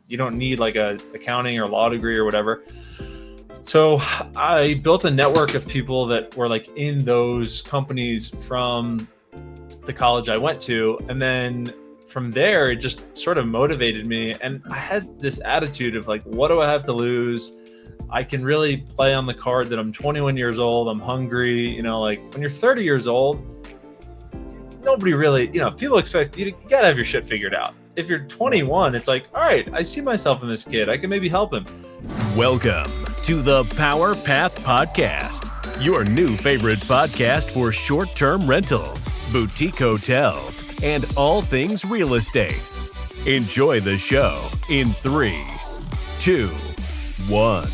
you don't need like a accounting or law degree or whatever. So I built a network of people that were like in those companies from the college I went to. And then from there, it just sort of motivated me. And I had this attitude of like, what do I have to lose? I can really play on the card that I'm 21 years old. I'm hungry. You know, like when you're 30 years old, nobody really, you know, people expect you gotta have your shit figured out. If you're 21, it's like, all right, I see myself in this kid. I can maybe help him. Welcome to the Power Path Podcast, your new favorite podcast for short-term rentals, boutique hotels, and all things real estate. Enjoy the show in 3, 2, 1.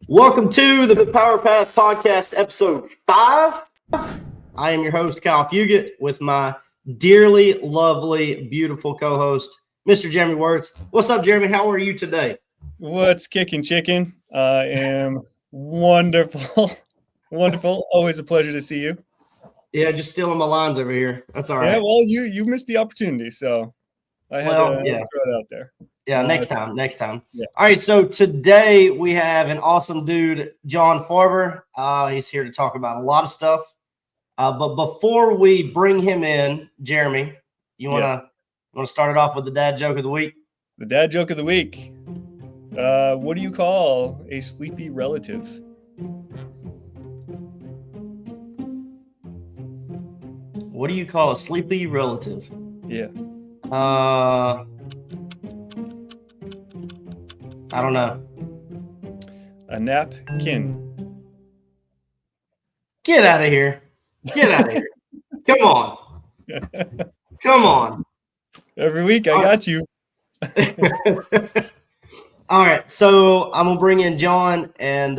Welcome to the Power Path Podcast, episode 5. I am your host, 𝗘𝘀𝘁𝗄𝗏, with my dearly, lovely, beautiful co-host, Mr. Jeremy Wirtz. What's up, Jeremy? How are you today? What's kicking chicken? I am wonderful. Wonderful. Always a pleasure to see you. Yeah, just stealing my lines over here. That's all right. Yeah, well, you missed the opportunity, so I had to throw it out there. Yeah, next time. Yeah. All right, so today we have an awesome dude, Jonathan Farber. He's here to talk about a lot of stuff. But before we bring him in, Jeremy, you want to start it off with the dad joke of the week? The dad joke of the week. What do you call a sleepy relative? What do you call a sleepy relative? Yeah. I don't know. A napkin. Get out of here. Get out of here. Come on. Come on. Every week I got you. All right. So I'm going to bring in John, and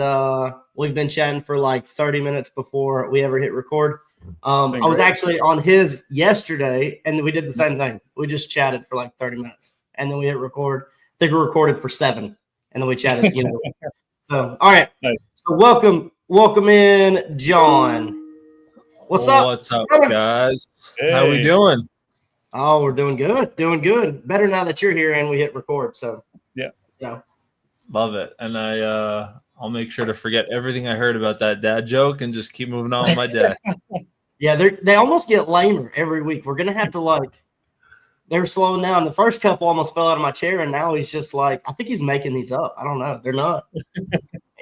we've been chatting for like 30 minutes before we ever hit record. I was actually on his yesterday, and we did the same thing. We just chatted for like 30 minutes, and then we hit record. I think we recorded for 7, and then we chatted, you know. So, all right. Nice. So welcome in, John. What's up? What's up, guys? Hey. How we doing? Oh, we're doing good. Better now that you're here and we hit record. So yeah. Love it. And I'll make sure to forget everything I heard about that dad joke and just keep moving on with my day. Yeah, they almost get lamer every week. We're gonna have to they're slowing down. The first couple almost fell out of my chair, and now he's just like, I think he's making these up. I don't know. They're not.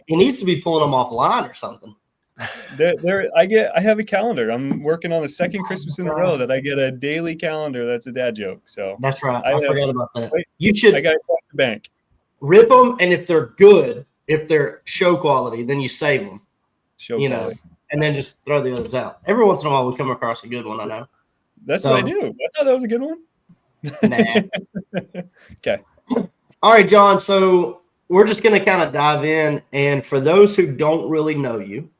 He needs to be pulling them offline or something. I have a calendar. I'm working on the second Christmas in a row that I get a daily calendar that's a dad joke. So that's right. I forgot about that. You should. I got to crack the bank. Rip them, and if they're good, if they're show quality, then you save them. Know, and then just throw the others out. Every once in a while, we come across a good one. I know. That's what I do. I thought that was a good one. Nah. Okay. All right, John. So we're just going to kind of dive in, and for those who don't really know you,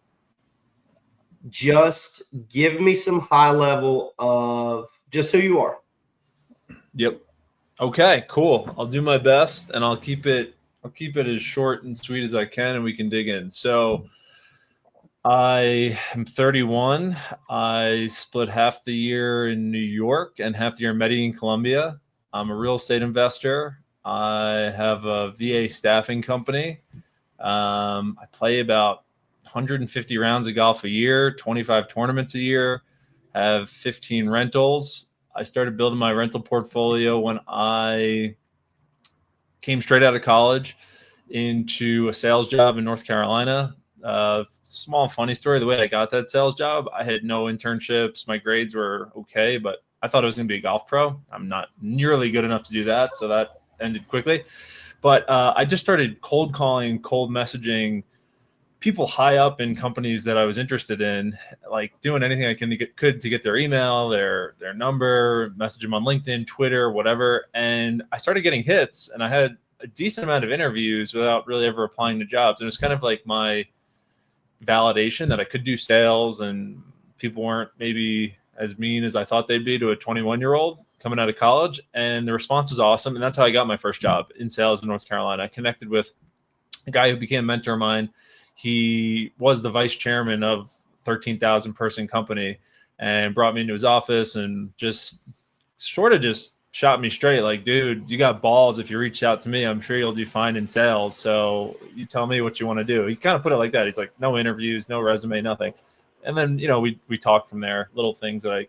just give me some high level of just who you are. Yep. Okay, cool. I'll do my best, and I'll keep it as short and sweet as I can, and we can dig in. So I am 31. I split half the year in New York and half the year in Medellin, Colombia. I'm a real estate investor. I have a VA staffing company. I play about 150 rounds of golf a year, 25 tournaments a year, have 15 rentals. I started building my rental portfolio when I came straight out of college into a sales job in North Carolina. Small funny story, the way I got that sales job, I had no internships. My grades were okay, but I thought I was going to be a golf pro. I'm not nearly good enough to do that, so that ended quickly. But I just started cold calling, cold messaging people high up in companies that I was interested in, like doing anything I could to get their email, their number, message them on LinkedIn, Twitter, whatever. And I started getting hits, and I had a decent amount of interviews without really ever applying to jobs. And it was kind of like my validation that I could do sales, and people weren't maybe as mean as I thought they'd be to a 21-year-old coming out of college. And the response was awesome. And that's how I got my first job in sales in North Carolina. I connected with a guy who became a mentor of mine. He was the vice chairman of 13,000 person company, and brought me into his office and just sort of just shot me straight. Like, dude, you got balls. If you reach out to me, I'm sure you'll do fine in sales. So you tell me what you want to do. He kind of put it like that. He's like, no interviews, no resume, nothing. And then, you know, we talked from there, little things that I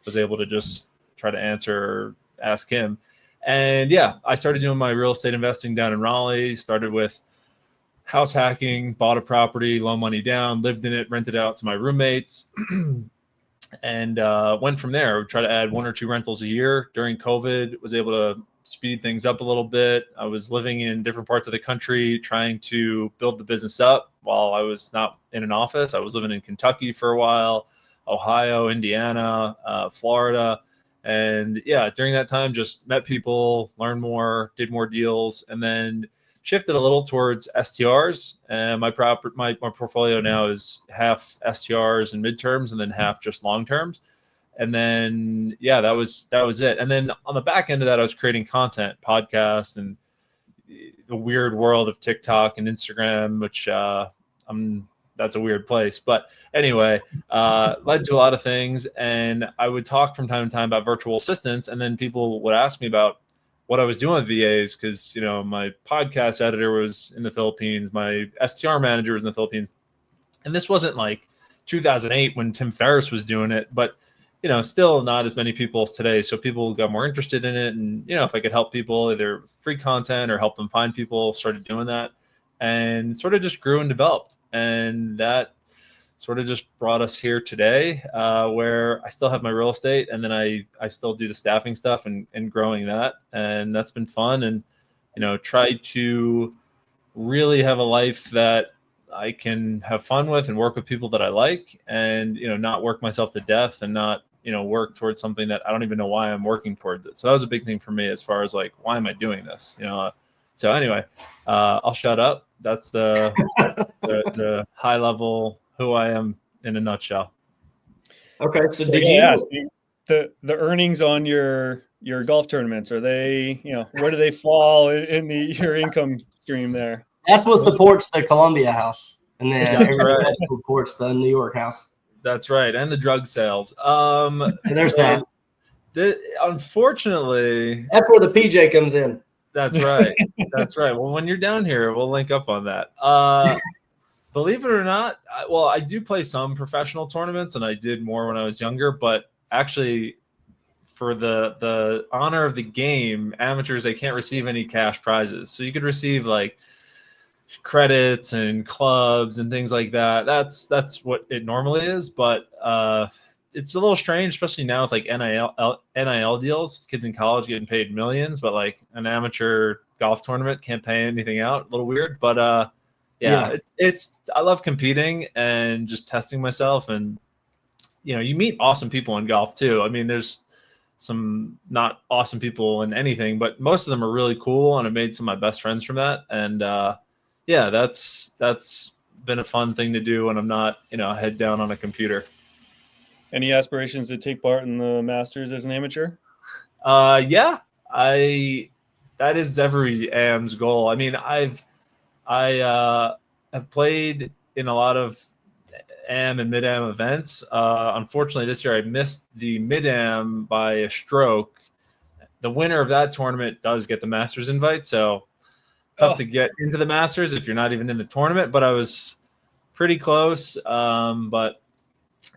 was able to just try to answer or ask him. And yeah, I started doing my real estate investing down in Raleigh, started with house hacking, bought a property, loan money down, lived in it, rented out to my roommates, and went from there. We tried to add 1 or 2 rentals a year. During COVID, was able to speed things up a little bit. I was living in different parts of the country, trying to build the business up while I was not in an office. I was living in Kentucky for a while, Ohio, Indiana, Florida. And yeah, during that time, just met people, learned more, did more deals, and then shifted a little towards STRs. And my portfolio now is half STRs and midterms, and then half just long terms. And then yeah, that was it. And then on the back end of that, I was creating content, podcasts, and the weird world of TikTok and Instagram, which that's a weird place. But anyway, led to a lot of things. And I would talk from time to time about virtual assistants. And then people would ask me about what I was doing with VAs, because, you know, my podcast editor was in the Philippines. My STR manager was in the Philippines. And this wasn't like 2008 when Tim Ferriss was doing it, but, you know, still not as many people as today. So people got more interested in it. And, you know, if I could help people, either free content or help them find people, started doing that, and sort of just grew and developed. And that sort of just brought us here today, where I still have my real estate, and then I still do the staffing stuff and growing that. And that's been fun. And, you know, try to really have a life that I can have fun with and work with people that I like, and, you know, not work myself to death, and not, you know, work towards something that I don't even know why I'm working towards it. So that was a big thing for me, as far as like, why am I doing this? You know, so anyway, I'll shut up. That's the high level who I am in a nutshell. Okay, so did you ask the earnings on your golf tournaments? Are they, you know, where do they fall in your income stream there? That's what supports the Columbia house, and then everybody else supports the New York house. That's right, and the drug sales. There's that. Unfortunately, that's where the PJ comes in. That's right. That's right. Well, when you're down here, we'll link up on that. Believe it or not, I do play some professional tournaments, and I did more when I was younger. But actually, for the honor of the game, amateurs, they can't receive any cash prizes. So you could receive like credits and clubs and things like that. That's what it normally is. But it's a little strange, especially now with like NIL deals. Kids in college getting paid millions, but like an amateur golf tournament can't pay anything out. A little weird, but yeah. It's I love competing and just testing myself, and, you know, you meet awesome people in golf too. I mean, there's some not awesome people in anything, but most of them are really cool, and I made some of my best friends from that. And yeah, that's been a fun thing to do when I'm not, you know, head down on a computer. Any aspirations to take part in the Masters as an amateur? Yeah, that is every AM's goal. I mean, I have played in a lot of AM and mid-AM events. Unfortunately, this year I missed the mid-AM by a stroke. The winner of that tournament does get the Masters invite, so tough to get into the Masters if you're not even in the tournament. But I was pretty close. But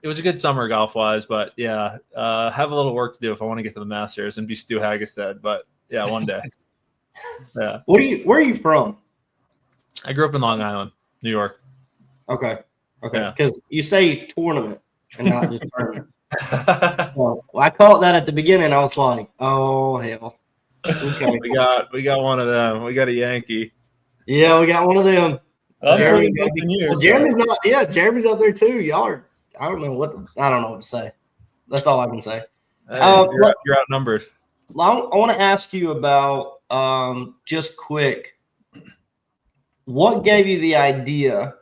it was a good summer golf-wise. But yeah, have a little work to do if I want to get to the Masters and be 𝗵cie𝗵𝗃. But yeah, one day. Yeah. Where are you from? I grew up in Long Island, New York. Okay. Because you say tournament and not just tournament. Well, I caught that at the beginning. I was like, oh hell. Okay. we got one of them. We got a Yankee. Yeah, we got one of them. Jeremy's not. Yeah, Jeremy's up there too. Y'all are. I don't know what to say. That's all I can say. Hey, you're outnumbered. I want to ask you about just quick. What gave you the idea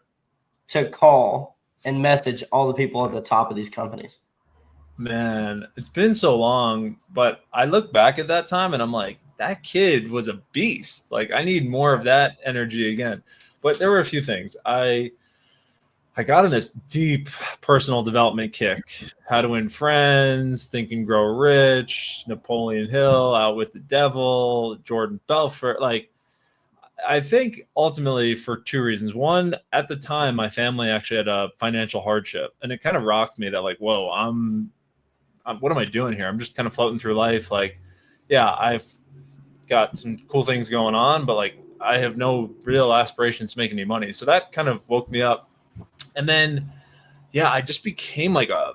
to call and message all the people at the top of these companies? Man, it's been so long, but I look back at that time and I'm like, that kid was a beast. Like, I need more of that energy again. But there were a few things. I I got on this deep personal development kick. How to Win Friends, Think and Grow Rich, Napoleon Hill, Out with the Devil, Jordan Belfort. Like, I think ultimately for two reasons. One, at the time, my family actually had a financial hardship, and it kind of rocked me that, like, whoa, what am I doing here? I'm just kind of floating through life. Like, yeah, I've got some cool things going on, but like, I have no real aspirations to make any money. So that kind of woke me up. And then, yeah, I just became like a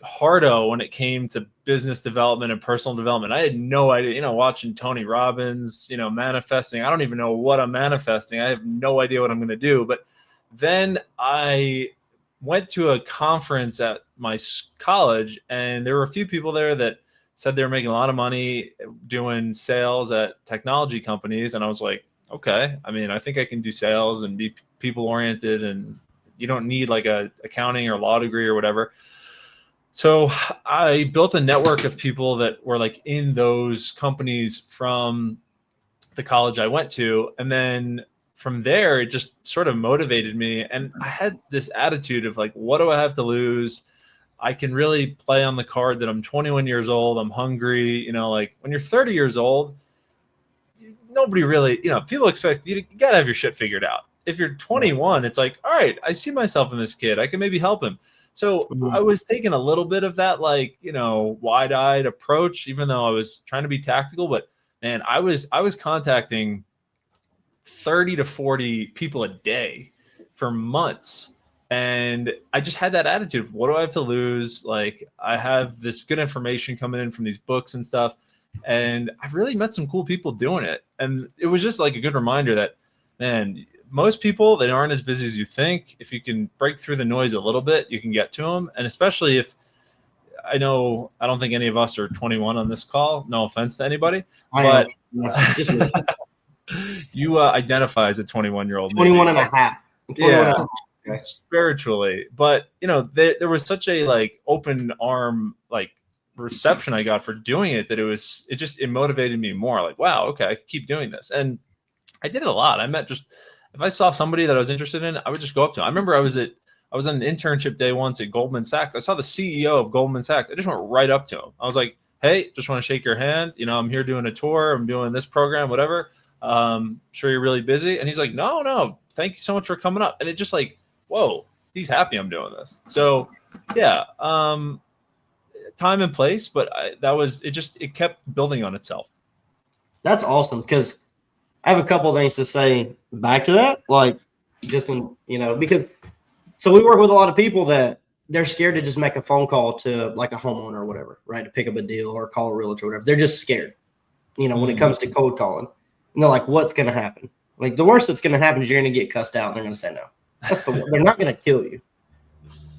hardo when it came to business development and personal development. I had no idea, watching Tony Robbins, manifesting. I don't even know what I'm manifesting. I have no idea what I'm going to do. But then I went to a conference at my college, and there were a few people there that said they were making a lot of money doing sales at technology companies. And I was like, okay, I mean, I think I can do sales and be people oriented, and you don't need like a accounting or law degree or whatever. So I built a network of people that were like in those companies from the college I went to. And then from there, it just sort of motivated me. And I had this attitude of like, what do I have to lose? I can really play on the card that I'm 21 years old. I'm hungry. Like when you're 30 years old, nobody really, people expect you got to have your shit figured out. If you're 21, it's like, all right, I see myself in this kid. I can maybe help him. So I was taking a little bit of that, like, wide-eyed approach, even though I was trying to be tactical. But man, I was contacting 30 to 40 people a day for months. And I just had that attitude of, what do I have to lose? Like, I have this good information coming in from these books and stuff. And I've really met some cool people doing it. And it was just like a good reminder that, man, most people, they aren't as busy as you think. If you can break through the noise a little bit, you can get to them. And especially if, I don't think any of us are 21 on this call. No offense to anybody. But you identify as a 21-year-old. 21 and a half. Yeah. Spiritually. But, there was such a like open arm, like, reception I got for doing it that it motivated me more. Like, wow, okay, I can keep doing this. And I did it a lot. If I saw somebody that I was interested in, I would just go up to them. I remember I was on an internship day once at Goldman Sachs. I saw the CEO of Goldman Sachs. I just went right up to him. I was like, hey, just want to shake your hand. I'm here doing a tour. I'm doing this program, whatever. Sure you're really busy. And he's like, no, thank you so much for coming up. And it just like, whoa, he's happy I'm doing this. So yeah, time and place, but it kept building on itself. That's awesome, because I have a couple of things to say back to that, like just in, because so we work with a lot of people that they're scared to just make a phone call to like a homeowner or whatever, right? To pick up a deal or call a realtor or whatever. They're just scared, when it comes to cold calling. And they're like, what's going to happen? Like, the worst that's going to happen is you're going to get cussed out and they're going to say no. They're not going to kill you.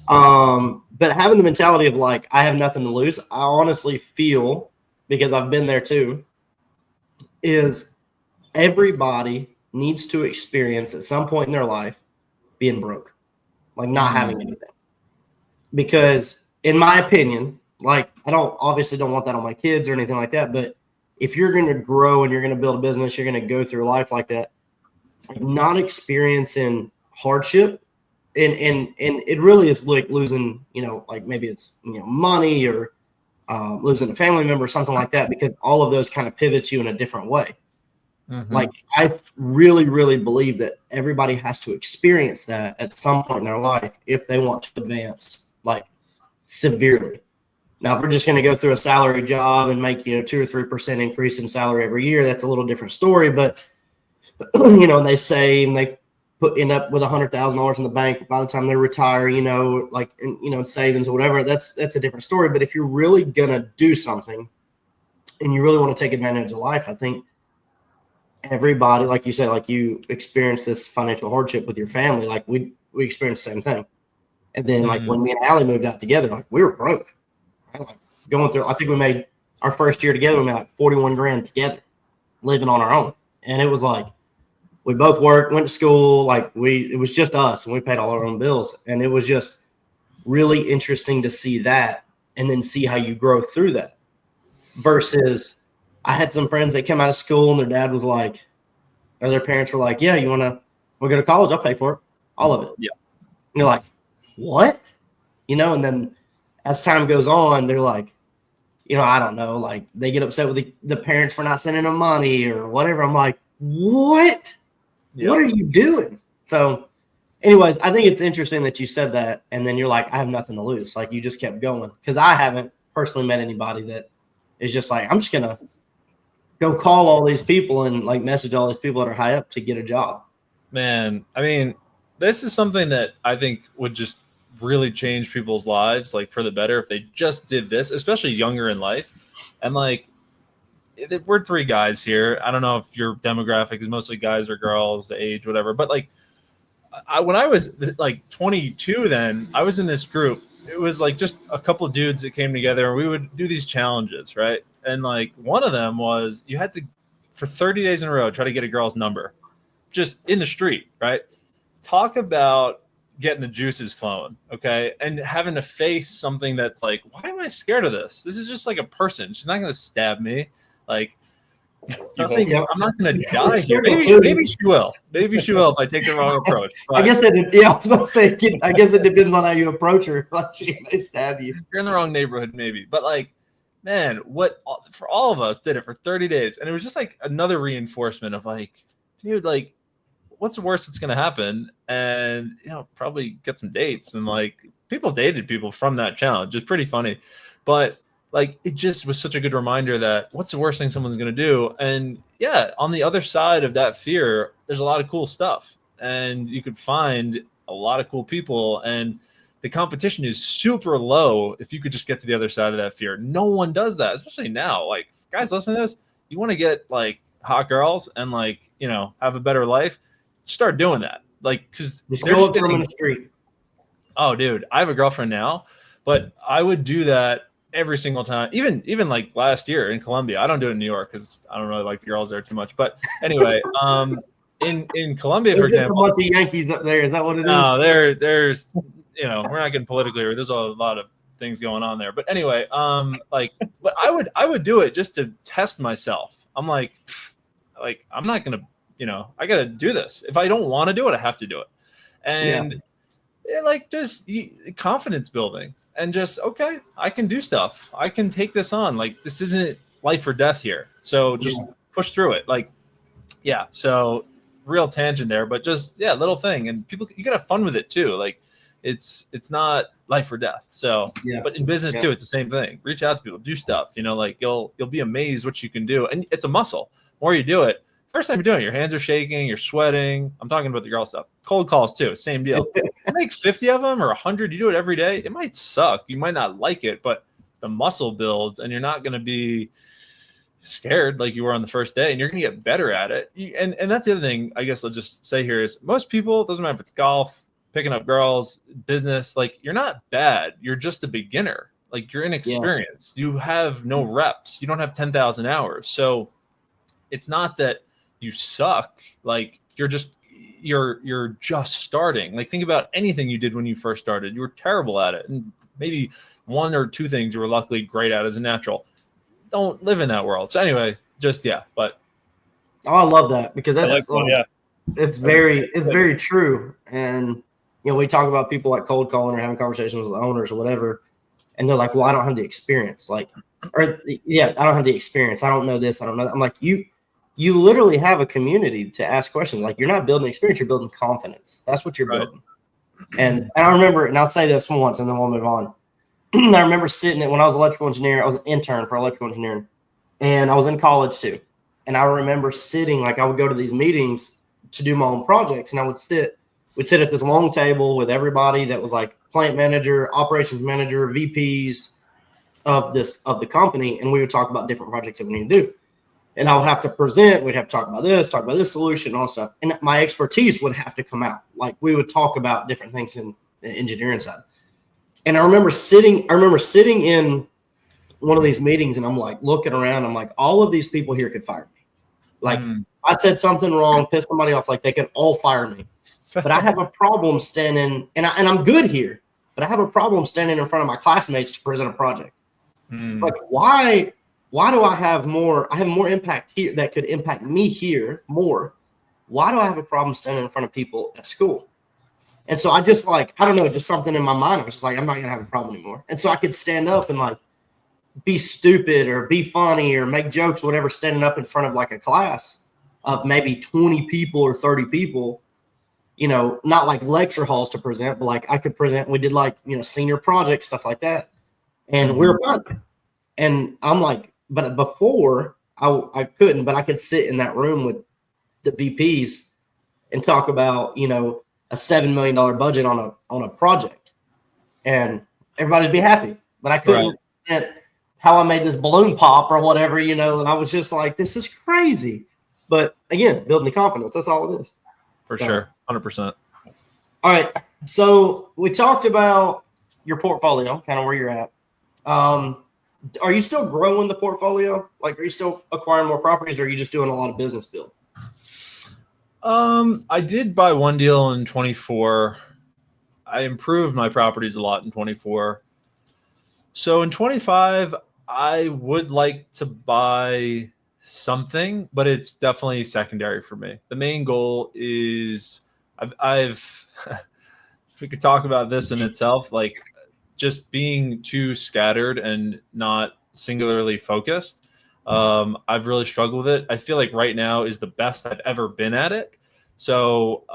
But having the mentality of like, I have nothing to lose, I honestly feel, because I've been there too, is everybody needs to experience at some point in their life being broke, like not having anything. Because in my opinion, like, I obviously don't want that on my kids or anything like that, but if you're going to grow and you're going to build a business, you're going to go through life like that, like not experiencing hardship, and it really is like losing, like maybe it's money or losing a family member or something like that, because all of those kind of pivots you in a different way. Mm-hmm. Like, I really, really believe that everybody has to experience that at some point in their life if they want to advance, like, severely. Now, if we're just going to go through a salary job and make 2 or 3% increase in salary every year, that's a little different story. But and they say, and they end up with $100,000 in the bank by the time they retire, like, in savings or whatever. That's a different story. But if you're really going to do something and you really want to take advantage of life, I think everybody, like you said, like you experienced this financial hardship with your family, like we experienced the same thing. And then like when me and Allie moved out together, like we were broke. Right? Like going through, I think we made our first year together, we made like 41 grand together, living on our own. And it was like, we both worked, went to school, like it was just us, and we paid all our own bills. And it was just really interesting to see that and then see how you grow through that. Versus I had some friends that came out of school and their dad was like, or their parents were like, yeah, we'll go to college, I'll pay for it. All of it. Yeah. you're like, what? And then as time goes on, they're like, I don't know, like they get upset with the parents for not sending them money or whatever. I'm like, what? Yep. What are you doing? So anyways, I think it's interesting that you said that. And then you're like, I have nothing to lose. Like you just kept going. Because I haven't personally met anybody that is just like, I'm just going to go call all these people and like message all these people that are high up to get a job. Man, I mean, this is something that I think would just really change people's lives, like for the better, if they just did this, especially younger in life. And like, we're three guys here. I don't know if your demographic is mostly guys or girls, the age, whatever. But like, when I was like 22, then I was in this group. It was like just a couple of dudes that came together, and we would do these challenges, right? And like one of them was you had to, for 30 days in a row, try to get a girl's number, just in the street, right? Talk about getting the juices flowing, okay? And having to face something that's like, why am I scared of this? This is just like a person. She's not going to stab me. Like, nothing, I'm not going to die here. Maybe she will. Maybe she will if I take the wrong approach. But I guess I was about to say, I guess it depends on how you approach her. Like, she may stab you. If you're in the wrong neighborhood, maybe. But like, man, what for all of us did it for 30 days. And it was just like another reinforcement of like, dude, like, what's the worst that's going to happen? And, probably get some dates. And like, people dated people from that challenge. It's pretty funny. But like, it just was such a good reminder that what's the worst thing someone's going to do? And yeah, on the other side of that fear, there's a lot of cool stuff. And you could find a lot of cool people. And the competition is super low if you could just get to the other side of that fear. No one does that, especially now. Like, guys, listen to this. You want to get like hot girls and like, have a better life. Start doing that, like, because just go up to them in the street. Oh, dude, I have a girlfriend now, but I would do that every single time. Even like last year in Colombia. I don't do it in New York because I don't really like the girls there too much. But anyway, in Colombia, for example, a bunch of Yankees up there. Is that what it is? No, there's we're not getting politically, or there's a lot of things going on there. But anyway, but I would do it just to test myself. I'm like I'm not gonna. I got to do this. If I don't want to do it, I have to do it. And like just confidence building and just, okay, I can do stuff. I can take this on. Like, this isn't life or death here. So just push through it. Like, yeah. So real tangent there, but just, little thing. And people, you got to have fun with it too. Like it's not life or death. So, but in business too, it's the same thing. Reach out to people, do stuff, like you'll be amazed what you can do. And it's a muscle. The more you do it, first time you're doing it, your hands are shaking, you're sweating. I'm talking about the girl stuff. Cold calls too, same deal. You make 50 of them or 100, you do it every day. It might suck. You might not like it, but the muscle builds and you're not going to be scared like you were on the first day, and you're going to get better at it. And that's the other thing I guess I'll just say here is most people, it doesn't matter if it's golf, picking up girls, business, like you're not bad. You're just a beginner. Like you're inexperienced. You have no reps. You don't have 10,000 hours. So it's not that you suck. Like you're just starting. Like think about anything you did when you first started. You were terrible at it. And maybe one or two things you were luckily great at as a natural. Don't live in that world. So anyway, but. Oh, I love that because that's, it's very true. And, we talk about people like cold calling or having conversations with owners or whatever. And they're like, well, I don't have the experience. I don't have the experience. I don't know this. I don't know that. I'm like, you literally have a community to ask questions. Like you're not building experience, you're building confidence. That's what you're building. And I remember, and I'll say this once and then we'll move on. I remember sitting when I was an electrical engineer, I was an intern for electrical engineering, and I was in college too. And I remember sitting, like I would go to these meetings to do my own projects, and we'd sit at this long table with everybody that was like plant manager, operations manager, VPs of the company, and we would talk about different projects that we need to do. And I would have to present. We'd have to talk about this solution, all stuff. And my expertise would have to come out. Like we would talk about different things in the engineering side. And I remember sitting in one of these meetings, and I'm like looking around. I'm like, all of these people here could fire me. Like I said something wrong, pissed somebody off. Like they could all fire me. But I have a problem standing, and I'm good here. But I have a problem standing in front of my classmates to present a project. Like why do I have more impact here that could impact me here more? Why do I have a problem standing in front of people at school? And so I just like, I don't know, just something in my mind. I was just like, I'm not going to have a problem anymore. And so I could stand up and like be stupid or be funny or make jokes, whatever, standing up in front of like a class of maybe 20 people or 30 people, you know, not like lecture halls to present, but like I could present. We did like, you know, senior projects, stuff like that. And we were fun. And I'm like, but before I couldn't, but I could sit in that room with the VPs and talk about, you know, a $7 million budget on a project, and everybody'd be happy. But I couldn't present how I made this balloon pop or whatever, you know. And I was just like, this is crazy. But again, building the confidence. That's all it is. For sure, 100%. All right. So we talked about your portfolio, kind of where you're at. Are you still growing the portfolio? Like, are you still acquiring more properties, or are you just doing a lot of business build? I did buy one deal in 24. I improved my properties a lot in 24. So in 25, I would like to buy something, but it's definitely secondary for me. The main goal is I've if we could talk about this in itself, like just being too scattered and not singularly focused. I've really struggled with it. I feel like right now is the best I've ever been at it. So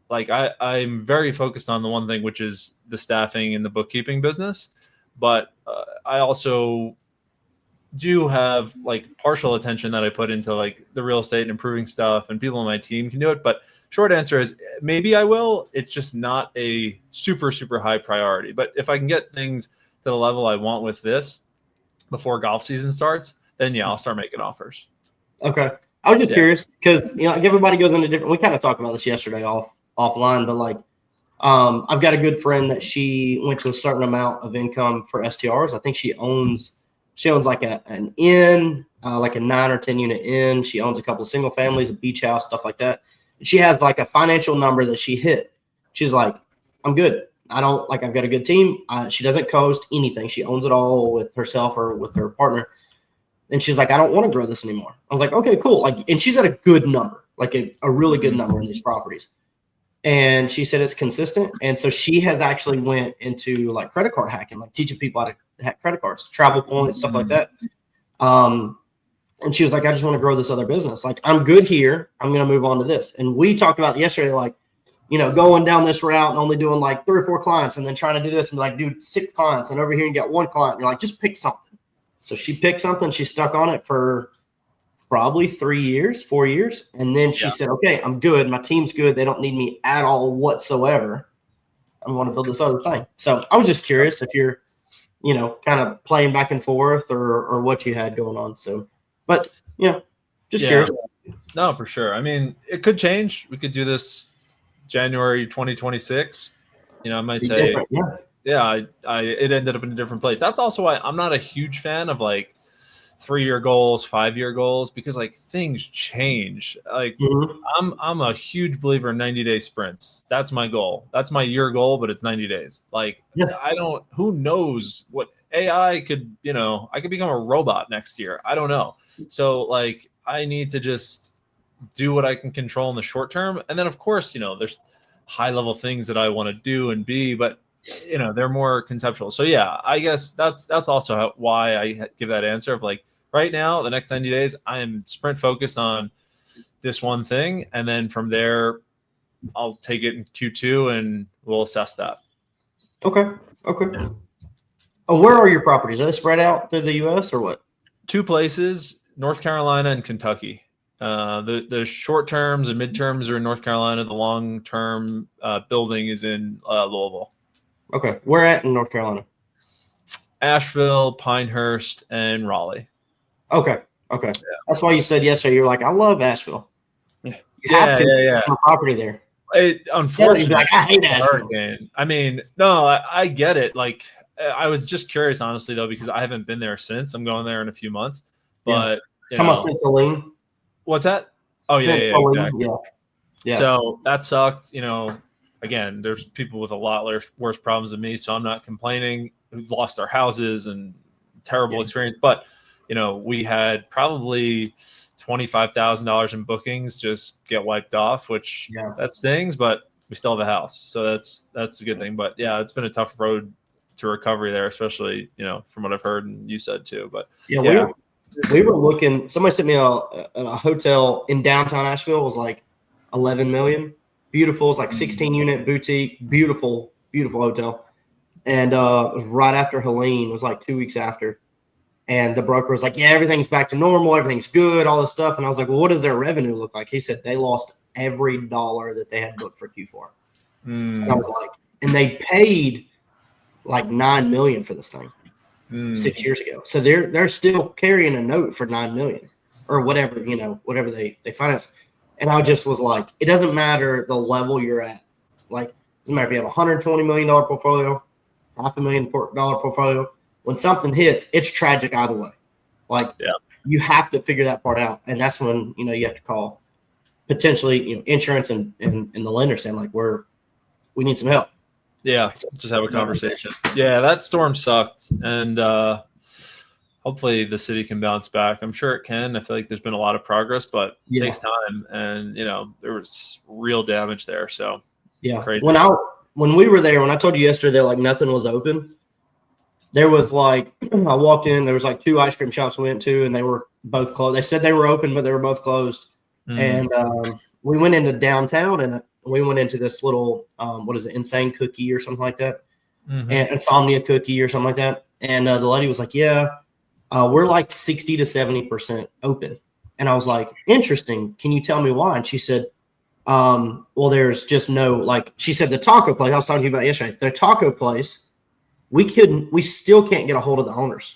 like I'm very focused on the one thing, which is the staffing and the bookkeeping business. But I also do have like partial attention that I put into like the real estate and improving stuff, and people on my team can do it. But short answer is maybe I will. It's just not a super, super high priority. But if I can get things to the level I want with this before golf season starts, then yeah, I'll start making offers. Okay. I was just curious because, you know, like everybody goes into different, we kind of talked about this yesterday offline, but like, I've got a good friend that she went to a certain amount of income for STRs. I think she owns like an inn, like a 9 or 10 unit inn. She owns a couple of single families, a beach house, stuff like that. And she has like a financial number that she hit. She's like, I'm good. I've got a good team. She doesn't coast anything. She owns it all with herself or with her partner. And she's like, I don't want to grow this anymore. I was like, okay, cool. Like, and she's at a good number, like a really good number in these properties. And she said it's consistent. And so she has actually went into like credit card hacking, like teaching people how to hack credit cards, travel points, stuff like that. And she was like, I just want to grow this other business. Like, I'm good here. I'm going to move on to this. And we talked about yesterday, like, you know, going down this route and only doing like 3 or 4 clients, and then trying to do this and like do 6 clients, and over here you get 1 client. You're like, just pick something. So she picked something. She stuck on it for probably 4 years. And then she said, okay, I'm good. My team's good. They don't need me at all whatsoever. I'm going to build this other thing. So I was just curious if you're, you know, kind of playing back and forth or what you had going on. So, but yeah, just curious. No, for sure. I mean, it could change. We could do this January 2026. You know, I might say, it ended up in a different place. That's also why I'm not a huge fan of like 3-year goals, 5-year goals, because like things change. Like I'm a huge believer in 90-day sprints. That's my goal. That's my year goal, but it's 90 days. Like who knows what AI could, you know, I could become a robot next year. I don't know. So like I need to just do what I can control in the short term. And then of course, you know, there's high level things that I want to do and be, but you know, they're more conceptual. So yeah, I guess that's also why I give that answer of like, right now, the next 90 days, I am sprint focused on this one thing. And then from there, I'll take it in Q2 and we'll assess that. Okay. Yeah. Oh, where are your properties? Are they spread out through the U.S. or what? 2 places, North Carolina and Kentucky. The short terms and midterms are in North Carolina. The long term building is in Louisville. Okay. Where at in North Carolina? Asheville, Pinehurst, and Raleigh. Okay. Yeah. That's why you said yesterday, you're like, I love Asheville. You have to have property there. Unfortunately, like, I hate Asheville. Hurricane. I mean, no, I get it. Like, I was just curious, honestly, though, because I haven't been there since. I'm going there in a few months. But come on, St. Helene. What's that? Oh, exactly. Yeah. So that sucked. You know, again, there's people with a lot worse problems than me, so I'm not complaining. Who've lost their houses and terrible experience, but you know, we had probably $25,000 in bookings just get wiped off, which that stings, but we still have a house. So that's a good thing. But yeah, it's been a tough road to recovery there, especially, from what I've heard and you said too. But yeah. We were looking, somebody sent me a hotel in downtown Asheville. It was like 11 million. Beautiful. It's like 16 unit boutique, beautiful hotel. And it was right after Helene. It was like 2 weeks after. And the broker was like, yeah, everything's back to normal. Everything's good, all this stuff. And I was like, well, what does their revenue look like? He said they lost every dollar that they had booked for Q4. And I was like, and they paid like $9 million for this thing 6 years ago. So they're still carrying a note for $9 million or whatever, whatever they finance. And I just was like, it doesn't matter the level you're at. Like, it doesn't matter if you have a $120 million portfolio, $500,000 portfolio. When something hits, it's tragic either way. Like, you have to figure that part out. And that's when, you have to call potentially, insurance and the lender saying, like, we need some help. Yeah, just have a conversation. Yeah, that storm sucked. And hopefully the city can bounce back. I'm sure it can. I feel like there's been a lot of progress, but it takes time. And, there was real damage there. So, crazy. When we were there, when I told you yesterday, like, nothing was open, there was like, I walked in, there was like 2 ice cream shops we went to, and they were both closed. They said they were open, but they were both closed. And we went into downtown, and we went into this little, insane cookie or something like that, and insomnia cookie or something like that. And the lady was like, we're like 60 to 70% open. And I was like, interesting. Can you tell me why? And she said, well, there's just no, like, she said the taco place I was talking to you about yesterday, their taco place, we still can't get a hold of the owners.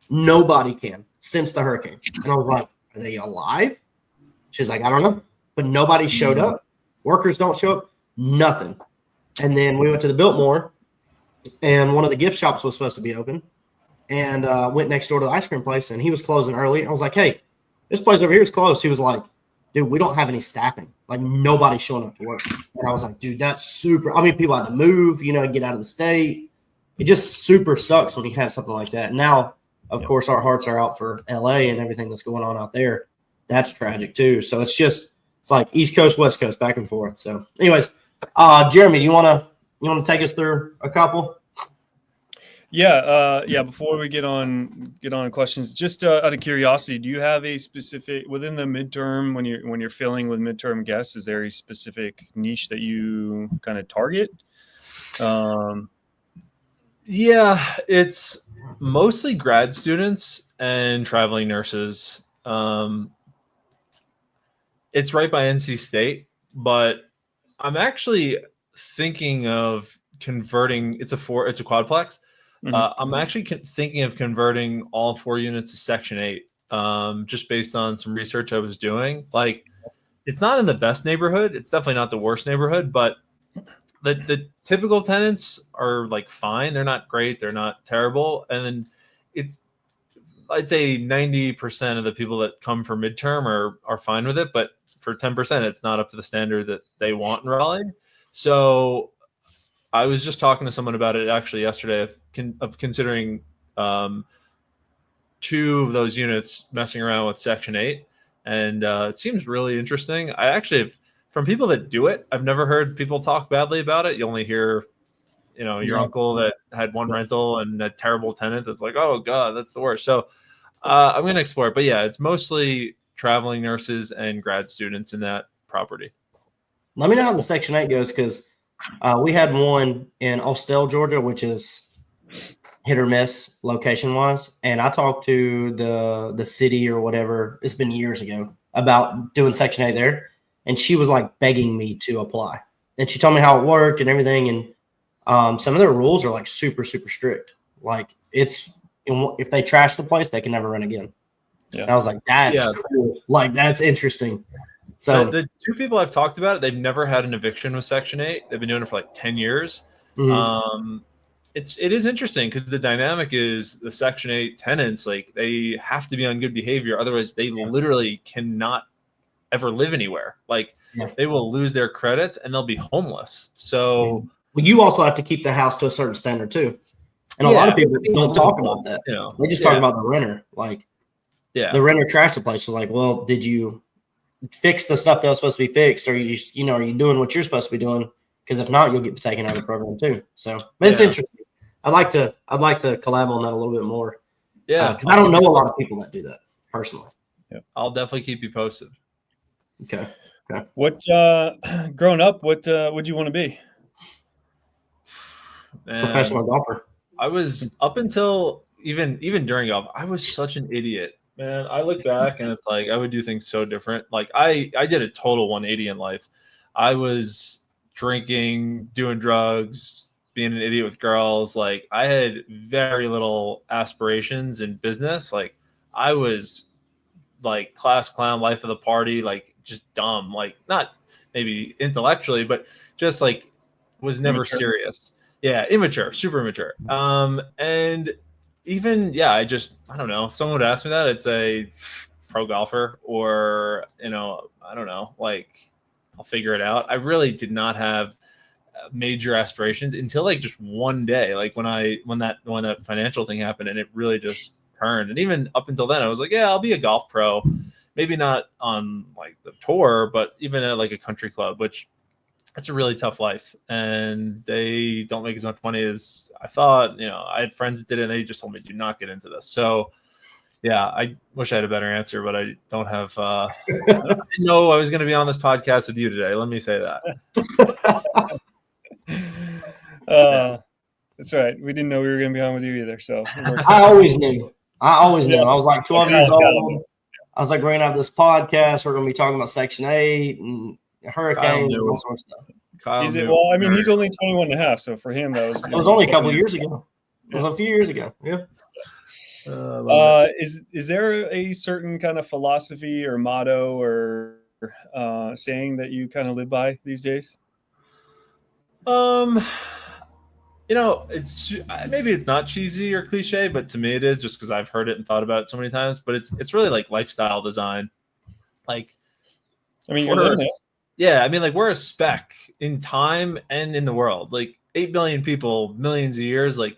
Nobody can since the hurricane. And I was like, are they alive? She's like, I don't know. But nobody showed up. Workers don't show up. Nothing. And then we went to the Biltmore, and one of the gift shops was supposed to be open, and went next door to the ice cream place, and he was closing early. I was like, hey, this place over here is closed. He was like, dude, we don't have any staffing. Like, nobody's showing up to work. And I was like, dude, that's super. I mean, people had to move, get out of the state. It just super sucks when you have something like that. Now, of course, our hearts are out for LA and everything that's going on out there. That's tragic too. So it's like East Coast, West Coast, back and forth. So anyways, Jeremy, you want to take us through a couple? Yeah. Before we get on questions, just out of curiosity, do you have a specific within the midterm when you're filling with midterm guests? Is there a specific niche that you kind of target? Yeah, it's mostly grad students and traveling nurses. It's right by NC State, but I'm actually thinking of converting. It's a quadplex. I'm actually thinking of converting all 4 units to Section 8, just based on some research I was doing. Like, it's not in the best neighborhood. It's definitely not the worst neighborhood, but the typical tenants are like fine. They're not great. They're not terrible. And then I'd say 90% of the people that come for midterm are fine with it, but for 10%, it's not up to the standard that they want in Raleigh. So I was just talking to someone about it actually yesterday of considering 2 of those units messing around with Section 8. And it seems really interesting. I actually have, from people that do it, I've never heard people talk badly about it. You only hear, your uncle that had one rental and a terrible tenant that's like, oh God, that's the worst. So I'm going to explore it. But yeah, it's mostly traveling nurses and grad students in that property. Let me know how the Section 8 goes, because we had one in Austell, Georgia, which is hit or miss location-wise. And I talked to the city or whatever, it's been years ago, about doing Section 8 there. And she was like begging me to apply. And she told me how it worked and everything. And some of their rules are like super, super strict. Like, if they trash the place, they can never rent again. Yeah. And I was like, that's cool. Like, that's interesting. So the 2 people I've talked about it, they've never had an eviction with Section 8. They've been doing it for like 10 years. It is interesting because the dynamic is the Section 8 tenants, like, they have to be on good behavior. Otherwise, they literally cannot ever live anywhere. Like, they will lose their credits and they'll be homeless. So you also have to keep the house to a certain standard too. And a lot of people don't talk about that. They just talk about the renter. Like, the renter trashed the place. So like, well, did you fix the stuff that was supposed to be fixed? Or are you doing what you're supposed to be doing? Because if not, you'll get taken out of the program too. So but it's interesting. I'd like to collab on that a little bit more. Yeah, because I don't know a lot of people that do that personally. Yeah, I'll definitely keep you posted. Okay. What growing up, what would you want to be? Man, Professional golfer. I was up until even during golf, I was such an idiot, man. I look back and it's like I would do things so different. Like I did a total 180 in life. I was drinking, doing drugs, being an idiot with girls. Like I had very little aspirations in business. Like I was like class clown, life of the party, like just dumb, like not maybe intellectually, but just like was never serious. Yeah, immature, super immature. And even I don't know. If someone would ask me that, I'd say pro golfer, or I don't know, like I'll figure it out. I really did not have major aspirations until like just one day, like when that financial thing happened, and it really just turned. And even up until then, I was like, yeah, I'll be a golf pro, maybe not on like the tour, but even at like a country club, which that's a really tough life, and they don't make as much money as I thought. I had friends that did it, and they just told me, do not get into this. So yeah, I wish I had a better answer, but I don't have I didn't know I was going to be on this podcast with you today. Let me say that. That's right. We didn't know we were going to be on with you either. So I always knew. I was like 12 years old. I was like, we're going to have this podcast. We're going to be talking about Section 8 and hurricanes and all sorts of stuff. He's only 21 and a half. So for him, that was only a couple of years ago. It was a few years ago. Yeah. Is there a certain kind of philosophy or motto or saying that you kind of live by these days? It's maybe it's not cheesy or cliche, but to me it is, just because I've heard it and thought about it so many times. But it's really like lifestyle design. Like, I mean, we're a speck in time and in the world. Like 8 billion people, millions of years. Like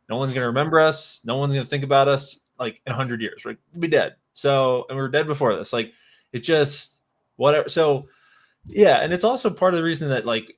no one's gonna remember us. No one's gonna think about us. Like in 100 years, right? We'll be dead. So, and we were dead before this. Like it just whatever. So yeah, and it's also part of the reason that like.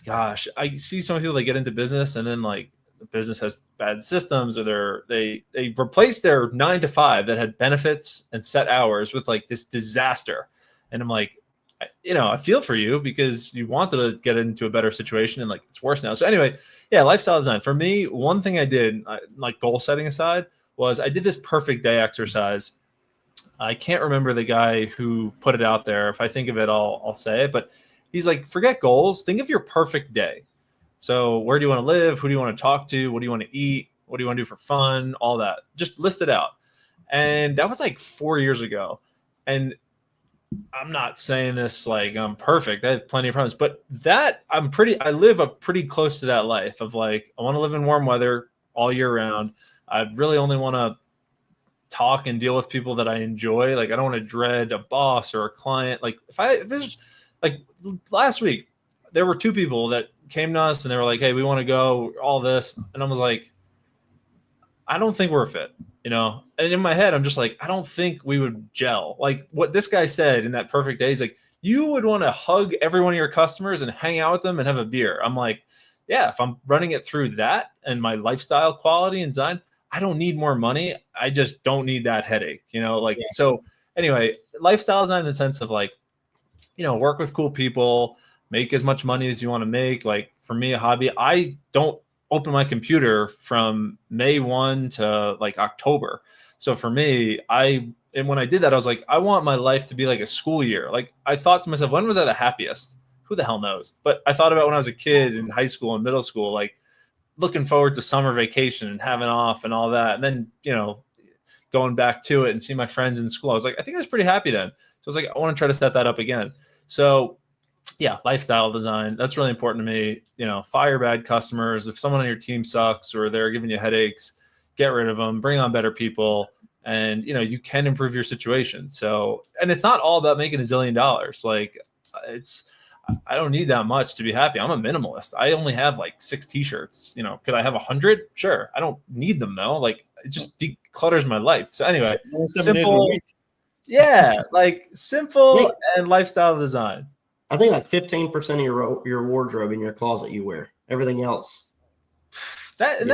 Gosh, I see some people that get into business and then like the business has bad systems, or they replace their 9 to 5 that had benefits and set hours with like this disaster. And I'm like, I feel for you, because you wanted to get into a better situation and like it's worse now. So anyway, yeah, lifestyle design. For me, one thing I did, like goal setting aside, was I did this perfect day exercise. I can't remember the guy who put it out there. If I think of it, I'll say it, but he's like, forget goals. Think of your perfect day. So where do you want to live? Who do you want to talk to? What do you want to eat? What do you want to do for fun? All that. Just list it out. And that was like 4 years ago. And I'm not saying this like I'm perfect. I have plenty of problems. But that I live up pretty close to that life of like, I want to live in warm weather all year round. I really only want to talk and deal with people that I enjoy. Like I don't want to dread a boss or a client. Like if it's like last week, there were 2 people that came to us and they were like, hey, we want to go, all this. And I was like, I don't think we're a fit, And in my head, I'm just like, I don't think we would gel. Like what this guy said in that perfect day, he's like, you would want to hug every one of your customers and hang out with them and have a beer. I'm like, yeah, if I'm running it through that and my lifestyle quality and design, I don't need more money. I just don't need that headache, So anyway, lifestyle design in the sense of like, work with cool people, make as much money as you want to make. Like for me, a hobby, I don't open my computer from May 1 to like October. So for me, and when I did that, I was like, I want my life to be like a school year. Like I thought to myself, when was I the happiest? Who the hell knows? But I thought about when I was a kid in high school and middle school, like looking forward to summer vacation and having off and all that. And then, going back to it and seeing my friends in school, I was like, I think I was pretty happy then. So I was like, I want to try to set that up again. So yeah, lifestyle design, that's really important to me. Fire bad customers. If someone on your team sucks or they're giving you headaches, get rid of them, bring on better people, and you can improve your situation. So, and it's not all about making $1 zillion. Like I don't need that much to be happy. I'm a minimalist. I only have like 6 t-shirts. Could I have 100? Sure. I don't need them though. Like it just declutters my life. So anyway, simple. Yeah, like simple and lifestyle design. I think like 15% of your wardrobe in your closet you wear. Everything else. I mean,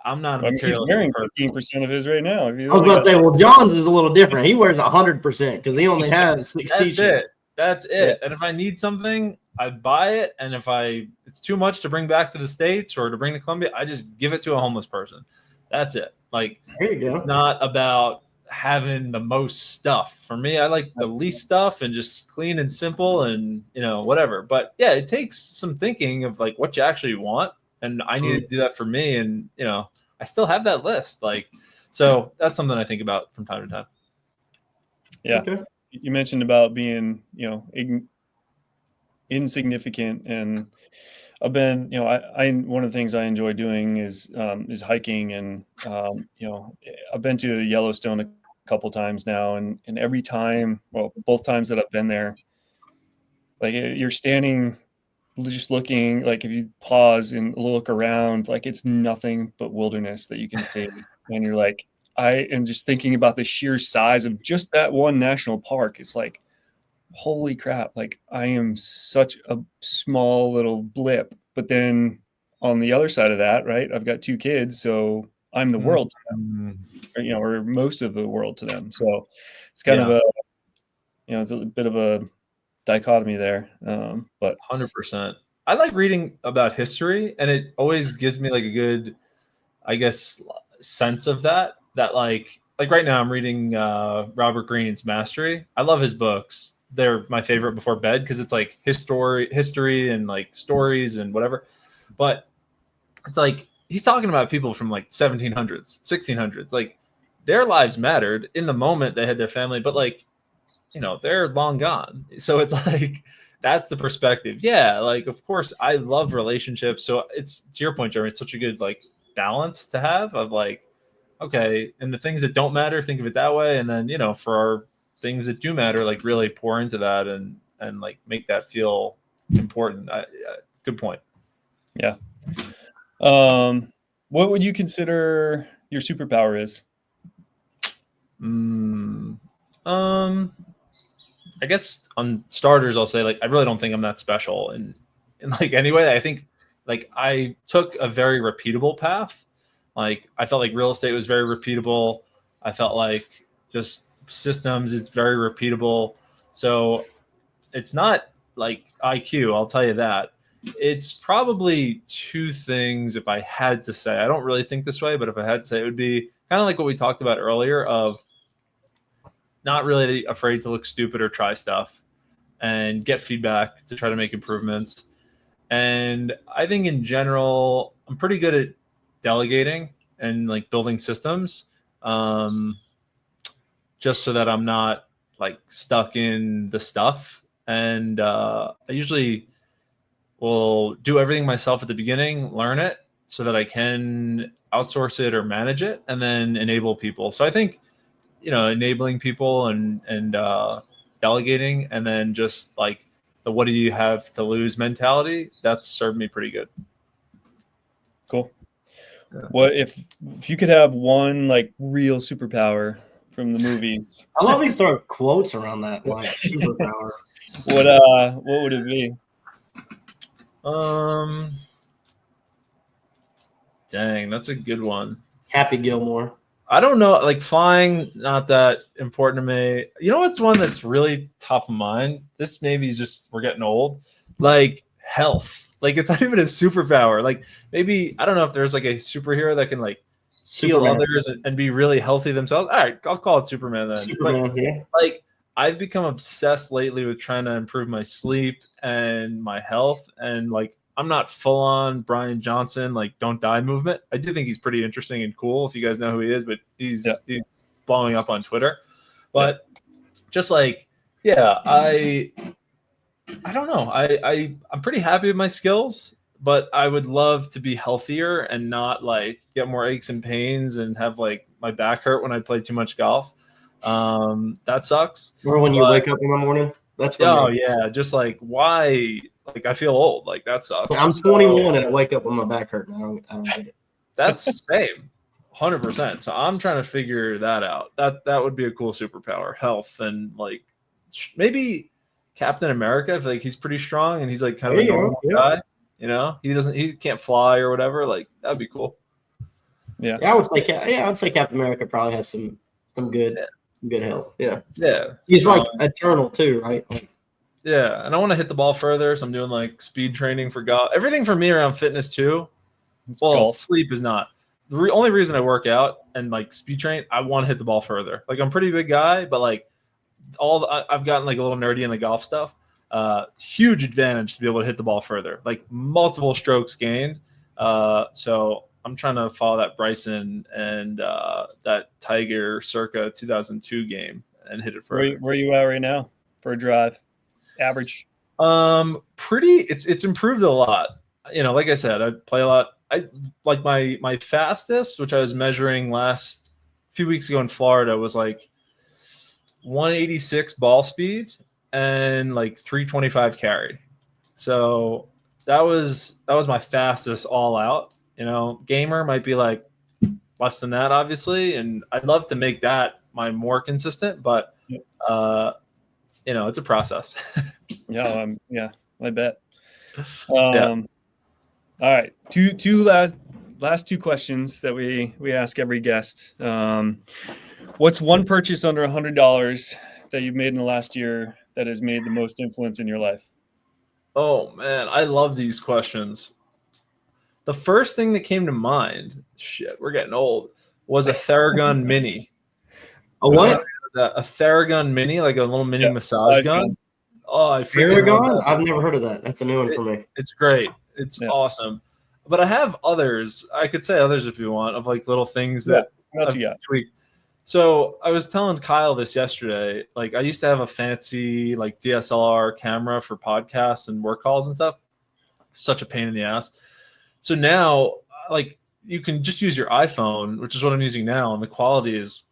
I'm not a I mean, he's materialistic wearing 15% of his right now. I was about to say, well, John's is a little different. He wears 100% because he only has 6 t-shirts. That's it. Yeah. And if I need something, I buy it. And if it's too much to bring back to the States or to bring to Columbia, I just give it to a homeless person. That's it. Like, there you go. It's not about having the most stuff. For me, I like the least stuff and just clean and simple and, whatever. But yeah, it takes some thinking of like what you actually want. And I need to do that for me. And, I still have that list. Like, so that's something I think about from time to time. Yeah. Okay. You mentioned about being, insignificant, and I've been, I one of the things I enjoy doing is hiking, and I've been to Yellowstone a couple times now, and every time, well, both times that I've been there, like you're standing, just looking, like if you pause and look around, like it's nothing but wilderness that you can see, and you're like, I am just thinking about the sheer size of just that one national park. It's like, holy crap, like I am such a small little blip. But then on the other side of that, right, I've got 2 kids, so I'm the world to them, or most of the world to them. So it's kind of it's a bit of a dichotomy there. But 100%. I like reading about history, and it always gives me like a good, I guess, sense of that like right now I'm reading Robert Greene's Mastery. I love his books. They're my favorite before bed because it's like history and like stories and whatever. But it's like he's talking about people from like 1700s, 1600s. Like their lives mattered in the moment. They had their family, but like, they're long gone. So it's like that's the perspective. Yeah, like of course I love relationships. So it's, to your point, Jeremy, it's such a good like balance to have of like, okay, and the things that don't matter, think of it that way, and then for our things that do matter, like really pour into that and like make that feel important. Good point. Yeah. What would you consider your superpower is? I guess on starters, I'll say like I really don't think I'm that special in like anyway. I think like I took a very repeatable path. Like I felt like real estate was very repeatable. I felt like just systems is very repeatable. So it's not like IQ, I'll tell you that. It's probably 2 things if I had to say. I don't really think this way, but if I had to say, it would be kind of like what we talked about earlier of not really afraid to look stupid or try stuff and get feedback to try to make improvements. And I think in general, I'm pretty good at delegating and like building systems, just so that I'm not like stuck in the stuff. And I usually will do everything myself at the beginning, learn it so that I can outsource it or manage it, and then enable people. So I think, enabling people and delegating, and then just like the what do you have to lose mentality, that's served me pretty good. Cool. Yeah. What if you could have one like real superpower from the movies? I love you throw quotes around that like superpower. What would it be? Dang, that's a good one. Happy Gilmore. I don't know, like flying, not that important to me. You know what's one that's really top of mind? This maybe just we're getting old. Like health. Like it's not even a superpower. Like maybe I don't know if there's like a superhero that can like heal others and be really healthy themselves. All right, I'll call it Superman then. Superman, yeah. Like I've become obsessed lately with trying to improve my sleep and my health, and like I'm not full on Brian Johnson, like don't die movement. I do think he's pretty interesting and cool if you guys know who he is, but he's blowing up on Twitter. But just like, yeah, I don't know. I'm pretty happy with my skills, but I would love to be healthier and not like get more aches and pains and have like my back hurt when I play too much golf. That sucks. Or when you wake up in the morning. That's yeah. Just like why? Like I feel old. Like that sucks. I'm 21 and I wake up with my back hurting. I don't get it. That's the same. 100%. So I'm trying to figure that out. That would be a cool superpower, health, and like maybe Captain America. I feel like he's pretty strong and he's like kind of a normal guy. You know, he can't fly or whatever. Like that'd be cool. Yeah, I would say Captain America probably has some good health. Yeah. He's like eternal too, right? Like, yeah, and I want to hit the ball further, so I'm doing like speed training for golf. Everything for me around fitness too. Well, golf. Sleep is not the only reason I work out and like speed train. I want to hit the ball further. Like I'm a pretty big guy, but like I've gotten like a little nerdy in the golf stuff. Huge advantage to be able to hit the ball further, like multiple strokes gained. So I'm trying to follow that Bryson and that 𝗙𝘀𝘁𝗁𝗏 2002 game and hit it further. Where are you at right now for a drive? Average? It's improved a lot. You know, like I said, I play a lot. I like my fastest, which I was measuring last few weeks ago in Florida, was like 186 ball speed and like 325 carry. So that was my fastest all out. You know, gamer might be like less than that, obviously, and I'd love to make that my more consistent, but you know, it's a process. Yeah, I bet. All right, two last two questions that we ask every guest. What's one purchase under $100 that you've made in the last year that has made the most influence in your life? Oh man, I love these questions. The first thing that came to mind, shit, we're getting old, was a Theragun Mini. A what? A Theragun Mini, like a little mini massage gun. Oh, Theragun? I've never heard of that. That's a new one for me. It's great. It's awesome. But I have others. I could say others if you want, of like little things that I've tweaked. So I was telling Kyle this yesterday. Like I used to have a fancy like DSLR camera for podcasts and work calls and stuff. Such a pain in the ass. So now, like you can just use your iPhone, which is what I'm using now, and the quality has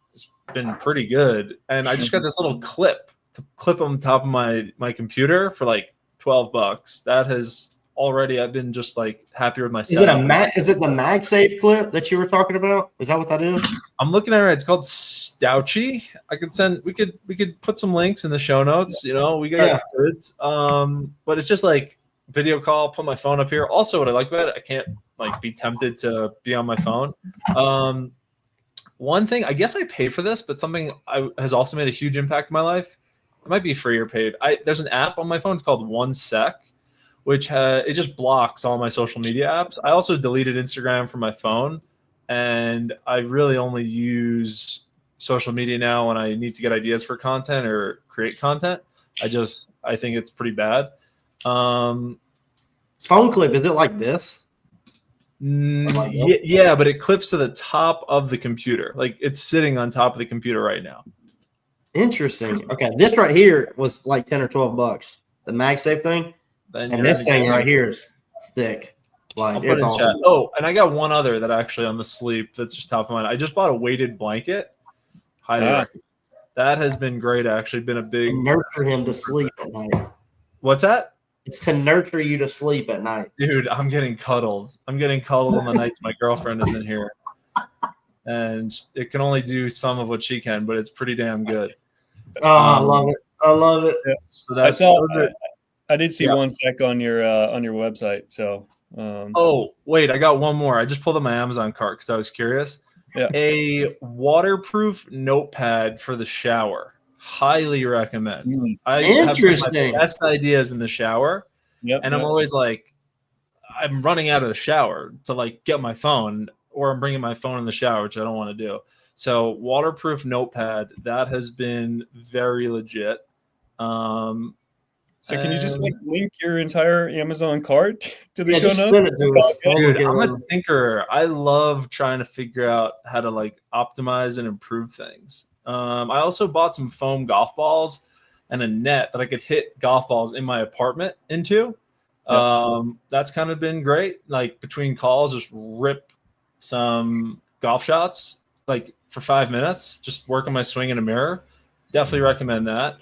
been pretty good. And I just got this little clip to clip on top of my computer for like $12. That has already, I've been just like happier with my setup. Is it the MagSafe clip that you were talking about? Is that what that is? I'm looking at it. It's called 𝗙cie. We could put some links in the show notes. You know, we got goods. But it's just like video call, put my phone up here. Also, what I like about it, I can't like be tempted to be on my phone. One thing, I guess I pay for this, but something has also made a huge impact in my life. It might be free or paid. There's an app on my phone called 1sec, which it just blocks all my social media apps. I also deleted Instagram from my phone, and I really only use social media now when I need to get ideas for content or create content. I think it's pretty bad. Phone clip, is it like this? Yeah, but it clips to the top of the computer. Like it's sitting on top of the computer right now. Interesting. Okay, this right here was like $10 or $12. The MagSafe thing, and this thing right here is thick. Like it's awesome. Oh, and I got one other that actually on the sleep that's just top of mind. I just bought a weighted blanket. Highly recommend. That has been great. Actually, been a big nurture him to sleep at night. What's that? It's to nurture you to sleep at night. Dude, I'm getting cuddled. I'm getting cuddled on the nights my girlfriend isn't here. And it can only do some of what she can, but it's pretty damn good. Oh, I love it. I love it. Yeah. So I did see 1sec on your website. So oh, wait, I got one more. I just pulled up my Amazon cart because I was curious. Yeah. A waterproof notepad for the shower. Highly recommend. I have some of my best ideas in the shower. And I'm always like, I'm running out of the shower to like get my phone, or I'm bringing my phone in the shower, which I don't want to do. So waterproof notepad, that has been very legit. So can you just like link your entire Amazon cart to the show notes? Send it to us. Dude, I'm a thinker. I love trying to figure out how to like optimize and improve things. I also bought some foam golf balls and a net that I could hit golf balls in my apartment into. That's kind of been great. Like between calls, just rip some golf shots like for 5 minutes, just work on my swing in a mirror. Definitely recommend that.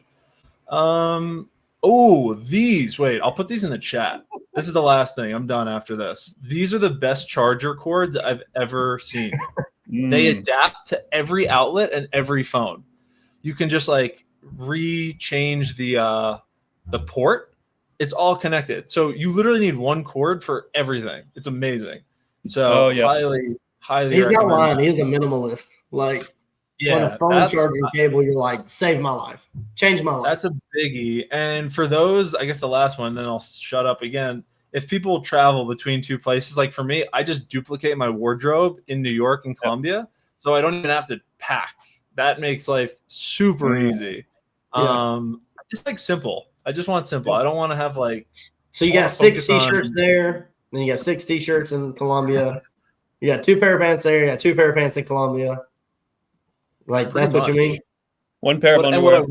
Wait, I'll put these in the chat. This is the last thing. I'm done after this. These are the best charger cords I've ever seen. They adapt to every outlet and every phone. You can just like re-change the port. It's all connected. So you literally need one cord for everything. It's amazing. So highly He's not recommend lying. that. He's a minimalist. Like on Yeah, a phone charging cable, you're like, save my life. Change my life. That's a biggie. And for those, I guess the last one, then I'll shut up again. If people travel between two places, like for me, I just duplicate my wardrobe in New York and Columbia. So I don't even have to pack. That makes life super easy. Just like simple. I just want simple. I don't want to have like. So you got 6 t-shirts there, then you got 6 t-shirts in Columbia. You got 2 pair of pants there. You got 2 pair of pants in Columbia. Like that's what you mean? 1 pair of underwear.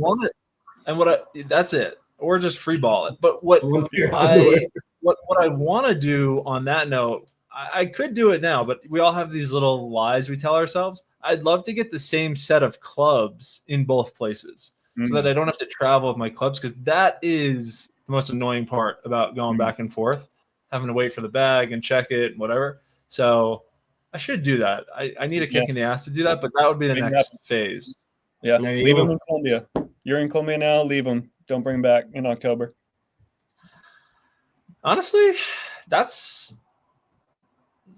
That's it. Or just free ball it. But what I want to do on that note, I could do it now, but we all have these little lies we tell ourselves. I'd love to get the same set of clubs in both places so that I don't have to travel with my clubs, because that is the most annoying part about going back and forth, having to wait for the bag and check it, whatever. So I should do that. I need a kick in the ass to do that, but that would be the next phase. Yeah, leave them in Columbia. You're in Columbia now. Leave them. Don't bring them back in October. Honestly,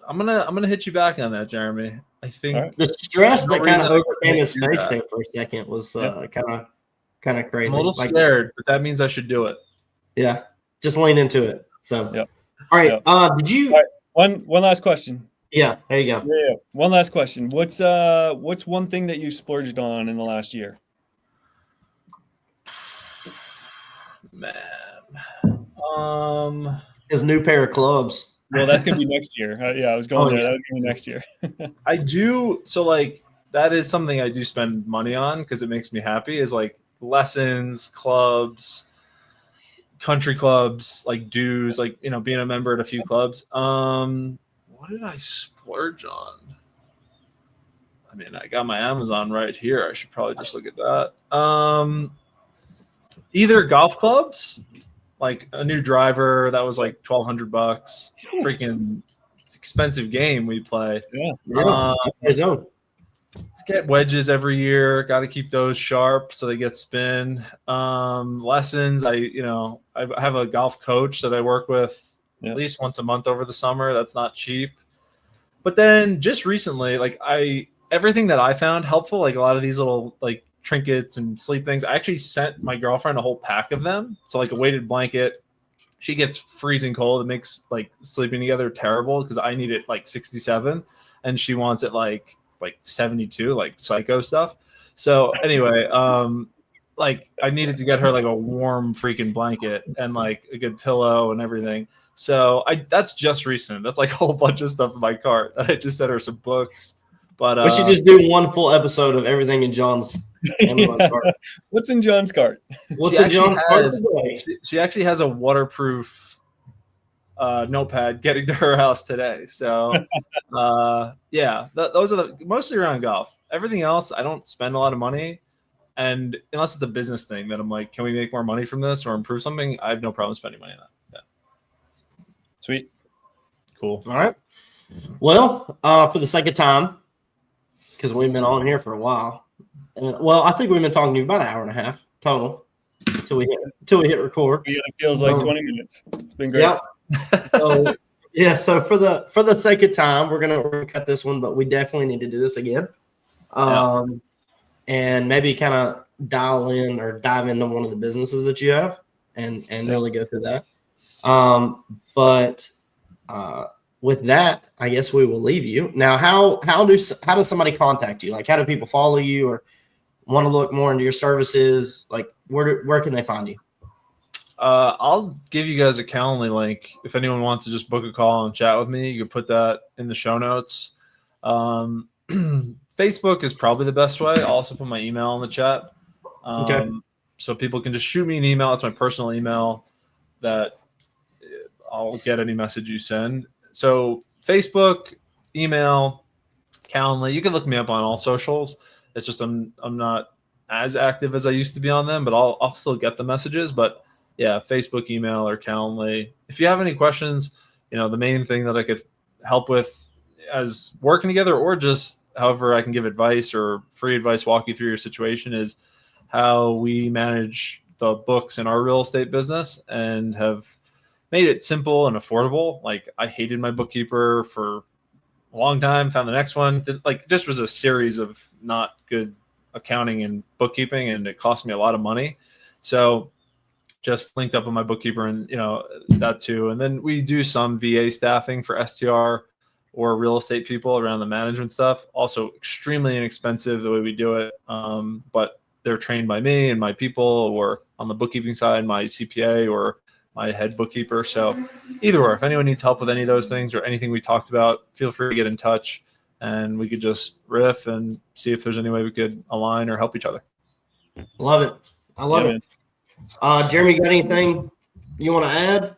I'm gonna hit you back on that, Jeremy. I think the stress that kind of overcame his face there for a second was kind of crazy. I'm a little scared, but that means I should do it. Yeah, just lean into it. So, all right. Did you? All right. One last question. Yeah, there you go. Yeah. One last question. What's one thing that you splurged on in the last year? Man, his new pair of clubs. Well, that's gonna be next year. I was going there. That was gonna be next year. I do. So like that is something I do spend money on because it makes me happy. Is like lessons, clubs, country clubs, like dues, like being a member at a few clubs. What did I splurge on? I mean, I got my Amazon right here. I should probably just look at that. Either golf clubs, like a new driver that was like $1,200. Freaking expensive game we play. That's his own. Get wedges every year. Got to keep those sharp so they get spin. Lessons. I have a golf coach that I work with at least once a month over the summer. That's not cheap. But then just recently, like everything that I found helpful, like a lot of these little like trinkets and sleep things, I actually sent my girlfriend a whole pack of them. So like a weighted blanket. She gets freezing cold. It makes like sleeping together terrible because I need it like 67 and she wants it like 72, like psycho stuff. So anyway, like I needed to get her like a warm freaking blanket and like a good pillow and everything. So that's just recent. That's like a whole bunch of stuff in my cart. I just sent her some books. But we should just do one full episode of everything in John's cart. What's in John's cart? What's in John's cart today? She actually has a waterproof notepad getting to her house today. So those are mostly around golf. Everything else, I don't spend a lot of money. And unless it's a business thing that I'm like, can we make more money from this or improve something? I have no problem spending money on that. Yeah. Sweet. Cool. All right. Well, for the sake of time, because we've been on here for a while. I think we've been talking to you about an hour and a half total until we hit record. Yeah, it feels like 20 minutes. It's been great. Yeah. So for the sake of time, we're gonna cut this one, but we definitely need to do this again. And maybe kind of dial in or dive into one of the businesses that you have and really go through that. With that, I guess we will leave you. Now, how does somebody contact you? Like, how do people follow you or want to look more into your services? Like, where can they find you? I'll give you guys a Calendly link. If anyone wants to just book a call and chat with me, you can put that in the show notes. Facebook is probably the best way. I'll also put my email in the chat. Okay. So people can just shoot me an email. It's my personal email that I'll get any message you send. So Facebook, email, Calendly. You can look me up on all socials. It's just I'm not as active as I used to be on them, but I'll still get the messages. But yeah, Facebook, email, or Calendly. If you have any questions, the main thing that I could help with, as working together, or just however I can give advice or free advice, walk you through your situation, is how we manage the books in our real estate business and have made it simple and affordable. Like, I hated my bookkeeper for a long time, found the next one. Like, just was a series of not good accounting and bookkeeping, and it cost me a lot of money. So just linked up with my bookkeeper, and that too. And then we do some VA staffing for STR or real estate people around the management stuff. Also extremely inexpensive the way we do it. But they're trained by me and my people, or on the bookkeeping side, my CPA or my head bookkeeper. So either or, if anyone needs help with any of those things or anything we talked about, feel free to get in touch, and we could just riff and see if there's any way we could align or help each other. Love it. I love it. Jeremy, got anything you want to add?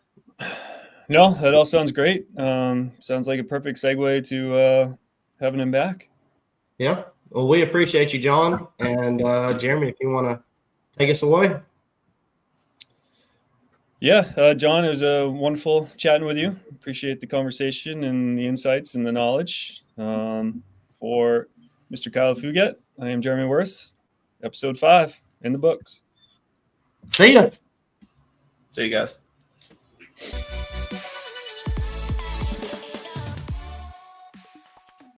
No, that all sounds great. Sounds like a perfect segue to having him back. Yeah. Well, we appreciate you, John. And Jeremy, if you want to take us away. Yeah, John, it was wonderful chatting with you. Appreciate the conversation and the insights and the knowledge. For Mr. 𝗘𝘀𝗁𝗏, I am Jeremy Worth. Episode 5 in the books. See ya. See you guys.